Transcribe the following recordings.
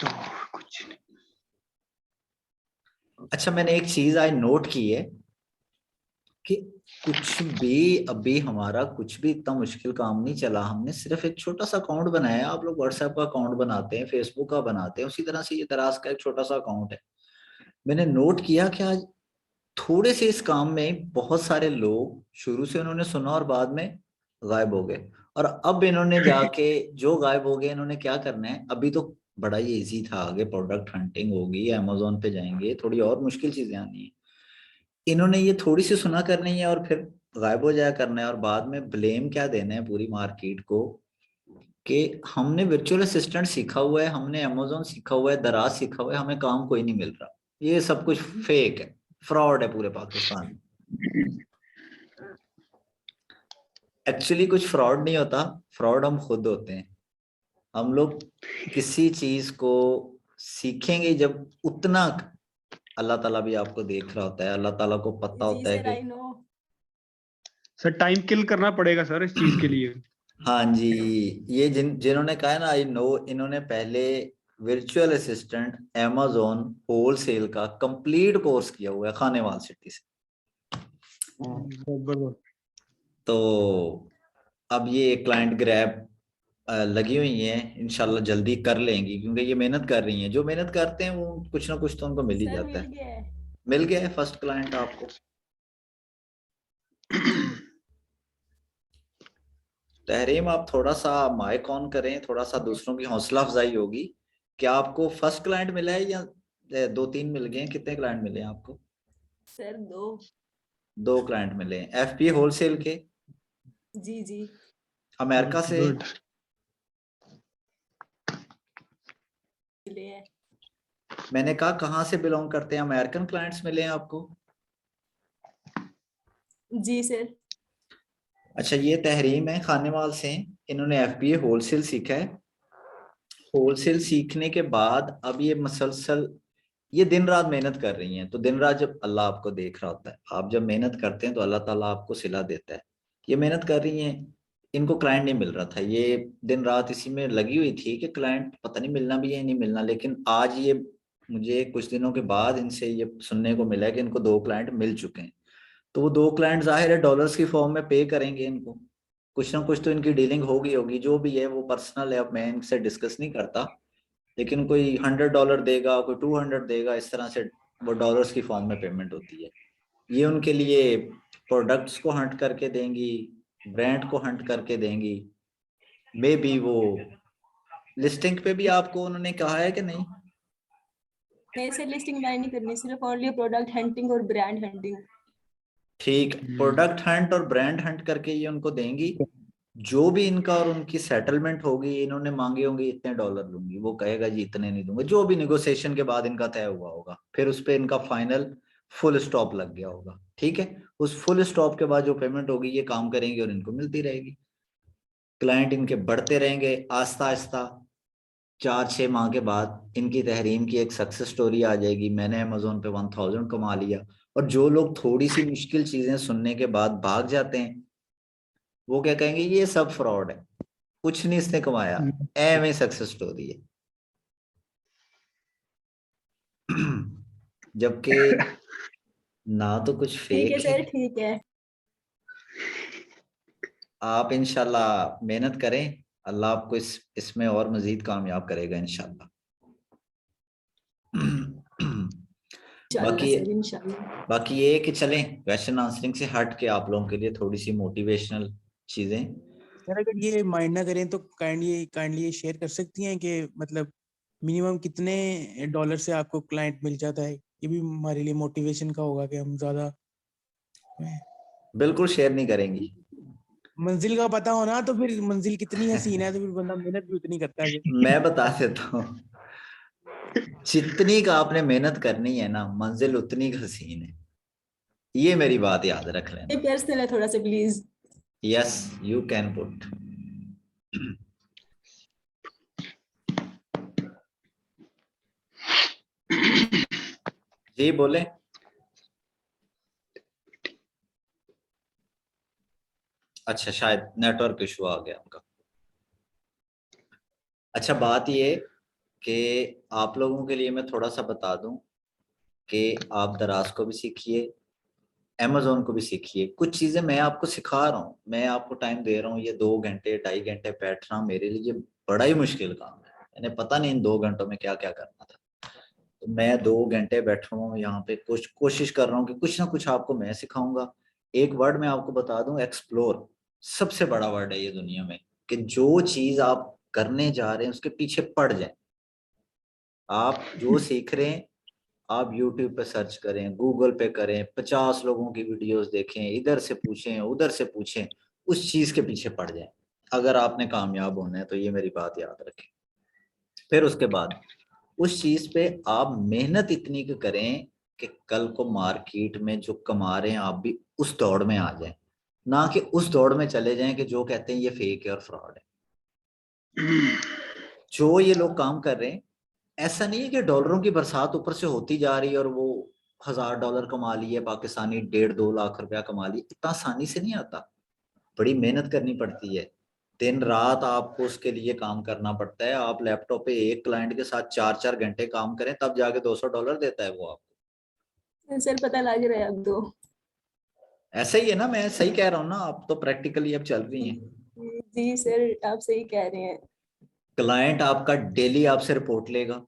तो कुछ नहीं। अच्छा, मैंने एक चीज आज नोट की है कि कुछ भी अभी हमारा कुछ भी इतना मुश्किल काम नहीं चला, हमने सिर्फ एक छोटा सा अकाउंट बनाया है। आप लोग व्हाट्सएप का अकाउंट बनाते हैं, फेसबुक का बनाते हैं, उसी तरह से ये दराज का एक छोटा सा अकाउंट है। मैंने नोट किया कि आज थोड़े से इस काम में बहुत सारे लोग शुरू से उन्होंने सुना और बाद में गायब हो गए। और अब इन्होंने जाके जो गायब हो गए इन्होंने क्या करना है, अभी तो बड़ा ही इजी था, आगे प्रोडक्ट हंटिंग होगी, अमेजोन पे जाएंगे, थोड़ी और मुश्किल चीजें आनी है। इन्होंने ये थोड़ी सी सुना करनी है और फिर गायब हो जाया करना है, और बाद में ब्लेम क्या देना है पूरी मार्केट को कि हमने वर्चुअल असिस्टेंट सीखा हुआ है, हमने अमेजोन सीखा हुआ है, दराज सीखा हुआ है, हमें काम कोई नहीं मिल रहा। ये सब कुछ फेक है, फ्रॉड है पूरे पाकिस्तान में। एक्चुअली कुछ फ्रॉड नहीं होता, फ्रॉड हम खुद होते हैं। हम लोग किसी चीज को सीखेंगे जब उतना, अल्लाह ताला भी आपको देख रहा होता है, अल्लाह ताला को पता जी होता है सर, कि आई नो। सर टाइम किल करना पड़ेगा सर इस चीज के लिए। हाँ जी, ये जिन्होंने कहा है ना आई नो, इन्होंने पहले वर्चुअल असिस्टेंट amazon होलसेल का कंप्लीट कोर्स किया हुआ है खानेवाल सिटी से। जबरदस्त। तो अब ये क्लाइंट ग्रैब लगी हुई हैं, इंशाल्लाह जल्दी कर लेंगी, क्योंकि ये मेहनत कर रही हैं। जो मेहनत करते हैं वो कुछ ना कुछ तो उनको मिल ही सर जाता मिल है। गया है। मिल गया है फर्स्ट क्लाइंट आपको। तहरीम, आप थोड़ा सा माइक ऑन करें, थोड़ा सा दूसरों की हौसला अफजाई होगी। क्या आपको फर्स्ट क्लाइंट मिला है या दो तीन मिल गए हैं? कितने क्लाइंट मिले हैं आपको? सर दो। दो क्लाइंट मिले हैं एफपीए होलसेल के, जी जी। अमेरिका से। गुड। मिले हैं। मैंने कहा कहाँ से बिलोंग करते हैं? अमेरिकन क्लाइंट्स मिले हैं आपको? जी सर। अच्छा, ये तहरीम है खानेवाल से, इन्होंने एफपीए होलसेल सीखा है। होलसेल सीखने के बाद अब ये मसलसल ये दिन रात मेहनत कर रही हैं। तो दिन रात जब अल्लाह आपको देख रहा होता है, आप जब मेहनत करते हैं तो अल्लाह ताला आपको सिला देता है। ये मेहनत कर रही हैं, इनको क्लाइंट नहीं मिल रहा था, ये दिन रात इसी में लगी हुई थी कि क्लाइंट पता नहीं मिलना भी है नहीं मिलना। लेकिन आज ये मुझे कुछ दिनों के बाद इनसे ये सुनने को मिला है कि इनको दो क्लाइंट मिल चुके हैं। तो वो दो क्लाइंट जाहिर है डॉलर्स की फॉर्म में पे करेंगे इनको, कुछ ना कुछ तो इनकी डीलिंग होगी। जो भी है वो पर्सनल है, अब मैं इनसे डिस्कस नहीं करता। लेकिन कोई $100 देगा, कोई 200 देगा, इस तरह से वो डॉलर्स की फॉर्म में पेमेंट होती है। ये उनके लिए प्रोडक्ट्स को हंट करके देंगी, ब्रांड को हंट करके देंगी। मे बी वो लिस्टिंग पे भी आपको उन्होंने कहा है कि नहीं? नहीं सर, लिस्टिंग बाय नहीं करनी, सिर्फ ओनली प्रोडक्ट हंटिंग और ब्रांड हंटिंग। ठीक, प्रोडक्ट हंट और ब्रांड हंट करके ये उनको देंगी। जो भी इनका और उनकी सेटलमेंट होगी, इन्होंने मांगे होंगे इतने डॉलर लूंगी, वो कहेगा जी इतने नहीं दूंगा। जो भी निगोशिएशन के बाद इनका तय हुआ होगा, फिर उस पर इनका फाइनल फुल स्टॉप लग गया होगा। ठीक है, उस फुल स्टॉप के बाद जो पेमेंट होगी ये काम करेंगे और इनको मिलती रहेगी। क्लाइंट इनके बढ़ते रहेंगे आस्ता आस्ता। 4-6 माह के बाद इनकी तहरीम की एक सक्सेस स्टोरी आ जाएगी, मैंने अमेजोन पे 1000 कमा लिया। और जो लोग थोड़ी सी मुश्किल चीजें सुनने के बाद भाग जाते हैं, वो क्या कहेंगे, ये सब फ्रॉड है, कुछ नहीं इसने कमाया, एवं सक्सेस स्टोरी है। जबकि ना तो कुछ ठीक है फेक है। सर, ठीक है। आप इंशाल्लाह मेहनत करें, अल्लाह आपको इसमें और मजीद कामयाब करेगा इंशाल्लाह। इंशाल्लाह बाकी सर, इंशाल्लाह। बाकी ये है कि चलें क्वेश्चन आंसरिंग से हट के आप लोगों के लिए थोड़ी सी मोटिवेशनल चीजें। सर अगर ये माइंड ना करें तो काइंडली काइंडली ये शेयर कर सकती हैं कि मतलब मिनिमम कितने डॉलर से आपको क्लाइंट मिल जाता है? ये भी हमारे लिए मोटिवेशन का होगा कि हम ज्यादा बिल्कुल शेयर नहीं करेंगी। मंजिल का पता होना, तो फिर मंजिल कितनी हसीन है तो फिर बंदा मेहनत भी उतनी करता है। मैं बता देता हूँ, जितनी का आपने मेहनत करनी है ना, मंजिल उतनी हसीन है। ये मेरी बात याद रख ये लेना। पर्सनल है थोड़ा सा, please. Yes, you can put. जी बोले। अच्छा, शायद नेटवर्क इशू आ गया आपका। अच्छा, बात ये कि आप लोगों के लिए मैं थोड़ा सा बता दूं कि आप दराज को भी सीखिए, अमेजोन को भी सीखिए। कुछ चीजें मैं आपको सिखा रहा हूँ, मैं आपको टाइम दे रहा हूँ, ये 2 घंटे 2.5 घंटे बैठना मेरे लिए बड़ा ही मुश्किल काम है। मैंने पता नहीं इन 2 घंटों में क्या क्या करना था, तो मैं 2 घंटे बैठा हूँ यहाँ पे, कोशिश कर रहा हूँ कि कुछ ना कुछ आपको मैं सिखाऊंगा। एक वर्ड मैं आपको बता दूं, एक्सप्लोर सबसे बड़ा वर्ड है ये दुनिया में, कि जो चीज आप करने जा रहे हैं उसके पीछे पड़ जाए। आप जो सीख रहे हैं आप YouTube पे सर्च करें, गूगल पे करें, 50 लोगों की वीडियोस देखें, इधर से पूछें उधर से पूछें, उस चीज के पीछे पड़ जाएं अगर आपने कामयाब होना है तो। ये मेरी बात याद रखें। फिर उसके बाद उस चीज पे आप मेहनत इतनी की करें कि कल को मार्केट में जो कमा रहे हैं आप भी उस दौड़ में आ जाएं, ना कि उस दौड़ में चले जाएं कि जो कहते हैं ये फेक है और फ्रॉड है। जो ये लोग काम कर रहे हैं, ऐसा नहीं है कि डॉलरों की बरसात ऊपर से होती जा रही है और वो $1000 कमा लिए पाकिस्तानी, 1.5-2 लाख रुपया कमा लिए। इतना आसानी से नहीं आता, बड़ी मेहनत करनी पड़ती है, दिन रात आपको उसके लिए काम करना पड़ता है। आप लैपटॉप पे एक क्लाइंट के साथ 4-4 घंटे काम करें तब जाके $200 देता है वो आपको। सर पता लग रहा है अब तो। ऐसा ही है ना, मैं सही कह रहा हूँ ना, आप तो प्रैक्टिकली अब चल रही हैं। जी सर आप सही कह रहे हैं। क्लाइंट आपका डेली आपसे रिपोर्ट लेगा,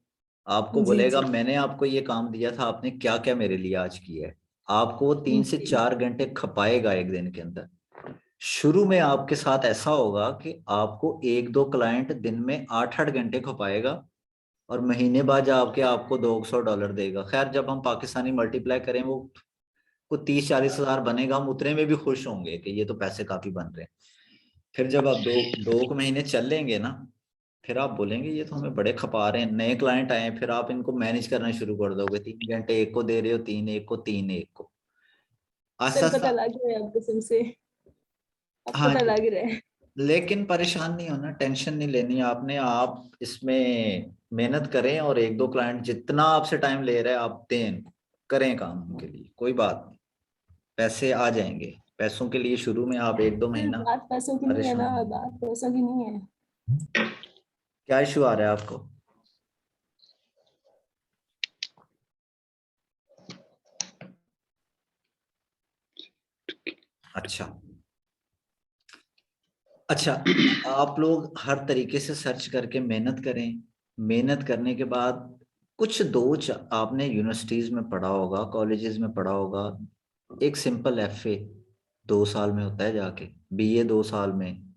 आपको जी बोलेगा जी मैंने आपको ये काम दिया था, आपने क्या क्या मेरे लिए आज किया है। आपको वो 3 से जी 4 घंटे खपाएगा एक दिन के अंदर। शुरू में आपके साथ ऐसा होगा कि आपको 1-2 क्लाइंट दिन में 8-8 घंटे खपाएगा और महीने बाद आपके आपको $200 देगा। खैर जब हम पाकिस्तानी मल्टीप्लाई करें वो को 30-40 हजार बनेगा, हम उतने में भी खुश होंगे कि ये तो पैसे काफी बन रहे हैं। फिर जब आप दो महीने चल लेंगे ना, फिर आप बोलेंगे ये तो हमें बड़े खपा रहे हैं। नए क्लाइंट आए, फिर आप इनको मैनेज करना शुरू कर दोगे, 3 घंटे एक को दे रहे हो, 3 एक को, 3 एक को, आस्ता सर पता आस्ता। लग रहा है अब कसम से, अब हाँ पता जी, लग रहा है। लेकिन परेशान नहीं होना, टेंशन नहीं लेनी आपने। आप इसमें मेहनत करें और 1-2 क्लाइंट जितना आपसे टाइम ले रहे हैं आप दें इनको, करें काम उनके लिए, कोई बात नहीं, पैसे आ जाएंगे। पैसों के लिए शुरू में आप 1-2 सर महीना बात पैसों की नहीं है परेशान ना, होंगे। बात पैसों की नहीं है। क्या इशू आ रहा है आपको? अच्छा अच्छा, आप लोग हर तरीके से सर्च करके मेहनत करें। मेहनत करने के बाद कुछ आपने यूनिवर्सिटीज में पढ़ा होगा, कॉलेजेस में पढ़ा होगा, एक सिंपल FA 2 साल में होता है जाके, BA 2 साल में।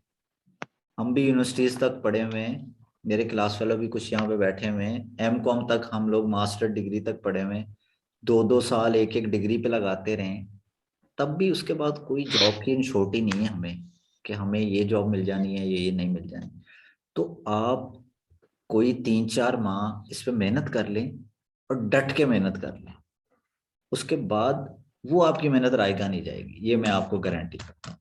हम भी यूनिवर्सिटीज तक पढ़े हुए हैं, मेरे क्लास फेलो भी कुछ यहाँ पे बैठे हुए हैं। M.Com तक हम लोग मास्टर डिग्री तक पढ़े हुए हैं, 2-2 साल एक एक डिग्री पे लगाते रहे। तब भी उसके बाद कोई जॉब की छोटी नहीं है हमें कि हमें ये जॉब मिल जानी है, ये नहीं मिल जानी। तो आप कोई 3-4 माह इस पे मेहनत कर लें और डट के मेहनत कर लें, उसके बाद वो आपकी मेहनत रायगा नहीं जाएगी, ये मैं आपको गारंटी करता हूँ।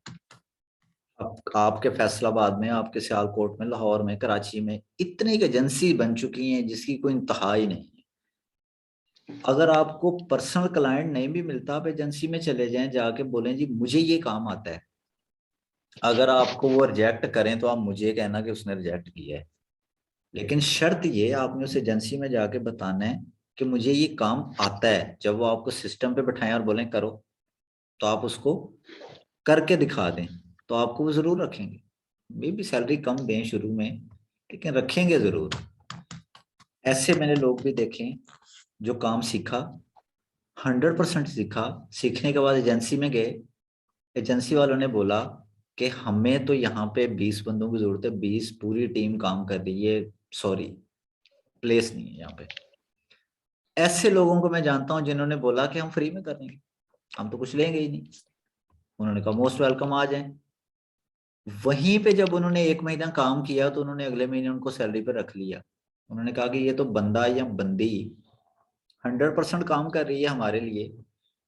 आपके फैसलाबाद में, आपके सियालकोट में, लाहौर में, कराची में इतनी एजेंसी बन चुकी हैं जिसकी कोई इंतहा ही नहीं है। अगर आपको पर्सनल क्लाइंट नहीं भी मिलता, आप एजेंसी में चले जाएं, जाके बोलें जी मुझे ये काम आता है। अगर आपको वो रिजेक्ट करें तो आप मुझे कहना कि उसने रिजेक्ट किया है, लेकिन शर्त ये आपने उस एजेंसी में जाके बताना है कि मुझे ये काम आता है। जब वो आपको सिस्टम पे बैठाएं और बोलें करो, तो आप उसको करके दिखा दें, तो आपको वो जरूर रखेंगे। मे भी सैलरी कम दें शुरू में, लेकिन रखेंगे जरूर। ऐसे मैंने लोग भी देखे जो काम सीखा, 100% सीखा, सीखने के बाद एजेंसी में गए, एजेंसी वालों ने बोला कि हमें तो यहाँ पे 20 बंदों की जरूरत है, 20 पूरी टीम काम कर रही है, सॉरी प्लेस नहीं है यहाँ पे। ऐसे लोगों को मैं जानता हूँ जिन्होंने बोला कि हम फ्री में कर देंगे, हम तो कुछ लेंगे ही नहीं। उन्होंने कहा मोस्ट वेलकम, आ जाएं। वहीं पे जब उन्होंने 1 महीना काम किया तो उन्होंने अगले महीने उनको सैलरी पे रख लिया। उन्होंने कहा कि ये तो बंदा या बंदी 100% काम कर रही है हमारे लिए,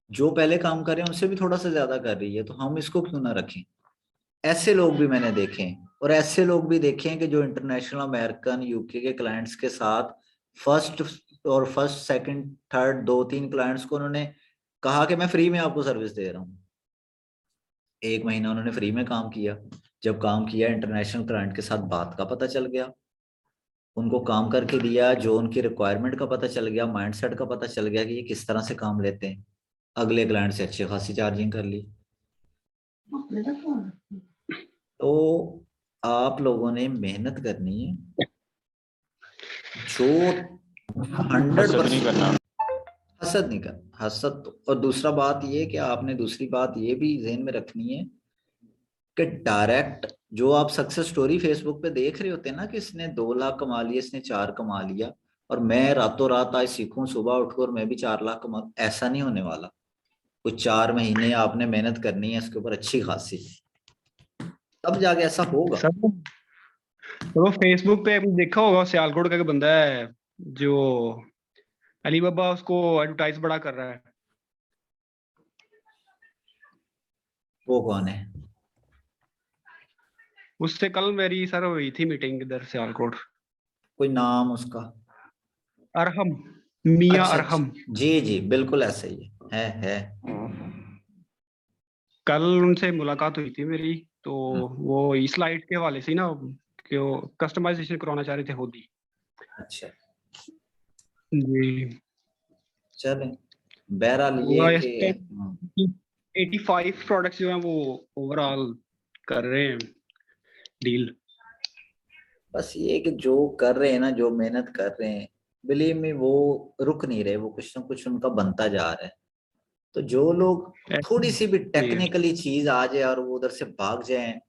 जो पहले काम कर रहे हैं उनसे भी थोड़ा सा ज्यादा कर रही है, तो हम इसको क्यों ना रखें। ऐसे लोग भी मैंने देखे हैं, और ऐसे लोग भी देखे हैं कि जो इंटरनेशनल अमेरिकन UK के क्लाइंट्स के साथ फर्स्ट सेकंड थर्ड 2-3 क्लाइंट्स को उन्होंने कहा कि मैं फ्री में आपको सर्विस दे रहा हूँ। 1 महीना उन्होंने फ्री में काम किया, जब काम किया इंटरनेशनल क्लाइंट के साथ बात का पता चल गया, उनको काम करके दिया, जो उनकी रिक्वायरमेंट का पता चल गया, माइंडसेट का पता चल गया कि ये किस तरह से काम लेते हैं, अगले क्लाइंट से अच्छी खासी चार्जिंग कर ली। तो आप लोगों ने मेहनत करनी है, जो 100% हसद नहीं करना, हसद तो। और दूसरा बात ये कि आपने दूसरी बात ये भी ज़हन में रखनी है कि डायरेक्ट जो आप सक्सेस स्टोरी फेसबुक पे देख रहे होते हैं ना कि इसने 2 लाख कमा लिया, इसने 4 कमा लिया, और मैं रातों रात आज सीखूं, सुबह उठकर मैं भी 4 लाख कमा, ऐसा नहीं होने वाला। कुछ 4 महीने आपने मेहनत करनी है इसके ऊपर अच्छी खासी, तब जाके ऐसा होगा। सर तो फेसबुक पे आपने देखा होगा, सियालकोट का एक बंदा है जो अलीबाबा उसको एडवर्टाइज बड़ा कर रहा है। वो कौन है? उससे कल मेरी सर हुई थी मीटिंग इधर सियालकोट। कोई नाम उसका? अरहम, मियां अच्छा, अरहम। जी जी बिल्कुल ऐसे ही है। कल उनसे मुलाकात हुई थी मेरी, तो वो इस स्लाइड के हवाले से ना कि वो कस्टमाइजेशन करवाना चाह रहे थे खुद ही। अच्छा जी, चलें, बहरहाल वो ये इस कि 85 प्रोडक्ट्स जो हैं वो ओवरऑल कर रहे हैं डील। बस ये कि जो कर रहे हैं ना, जो मेहनत कर रहे हैं, बिलीव में वो रुक नहीं रहे, वो कुछ ना कुछ उनका बनता जा रहा है। तो जो लोग थोड़ी सी भी टेक्निकली चीज आ जाए और वो उधर से भाग जाएं,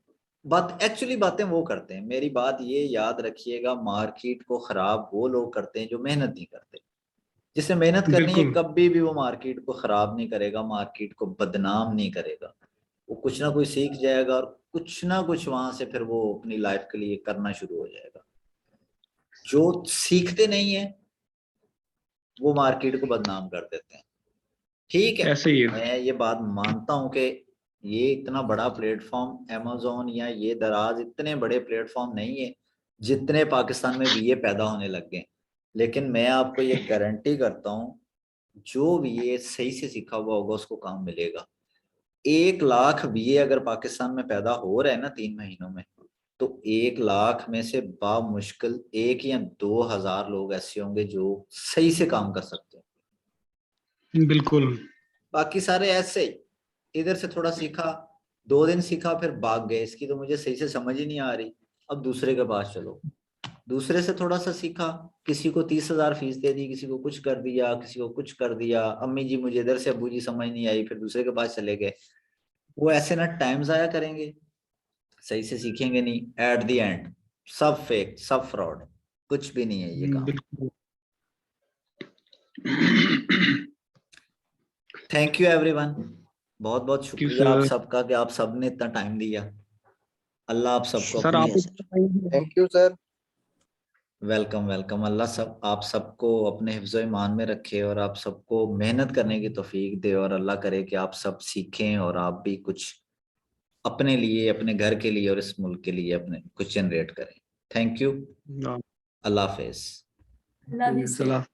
बात एक्चुअली बातें वो करते हैं। मेरी बात ये याद रखिएगा, मार्केट को खराब वो लोग करते हैं जो मेहनत नहीं करते। जिसने मेहनत करनी है बिल्कुल कभी भी वो मार्केट को खराब नहीं करेगा, मार्केट को बदनाम नहीं करेगा। वो कुछ ना कुछ सीख जाएगा और कुछ ना कुछ वहां से फिर वो अपनी लाइफ के लिए करना शुरू हो जाएगा। जो सीखते नहीं है वो मार्केट को बदनाम कर देते हैं। ठीक है, ऐसे ही है। मैं ये बात मानता हूं कि ये इतना बड़ा प्लेटफॉर्म अमेज़न या ये दराज इतने बड़े प्लेटफॉर्म नहीं है जितने पाकिस्तान में बीए पैदा होने लग गए। लेकिन मैं आपको ये गारंटी करता हूँ, जो बीए सही से सीखा हुआ होगा उसको काम मिलेगा। 1 लाख बीए अगर पाकिस्तान में पैदा हो रहे हैं ना 3 महीनों में, तो 1 लाख में से बामुश्किल 1 या 2 हजार लोग ऐसे होंगे जो सही से काम कर सकते हैं। बिल्कुल बाकी सारे ऐसे ही, इधर से थोड़ा सीखा, 2 दिन सीखा फिर भाग गए, इसकी तो मुझे सही से समझ ही नहीं आ रही, अब दूसरे के पास चलो। दूसरे से थोड़ा सा सीखा, किसी को 30,000 फीस दे दी, किसी को कुछ कर दिया, किसी को कुछ कर दिया, अम्मी जी मुझे इधर से, अब्बू जी समझ नहीं आई, फिर दूसरे के पास चले गए। वो ऐसे ना टाइम जाया करेंगे, सही से सीखेंगे नहीं, एट द एंड सब फेक, सब फ्रॉड, कुछ भी नहीं है ये काम। बिल्कुल। थैंक यू एवरीवन, बहुत बहुत क्यों शुक्रिया आप सर? सबका कि आप सबने इतना टाइम दिया। अल्लाह आप सबको सर अपनी, आप thank you sir. Welcome welcome, Allah सब आप सबको अपने हिफ्ज़ो ईमान में रखे और आप सबको मेहनत करने की तौफीक दे, और अल्लाह करे कि आप सब सीखें और आप भी कुछ अपने लिए, अपने घर के लिए और इस मुल्क के लिए अपने कुछ जनरेट करें। थैंक यू, अल्लाह हाफिज़। अल्लाह हाफिज़ सर।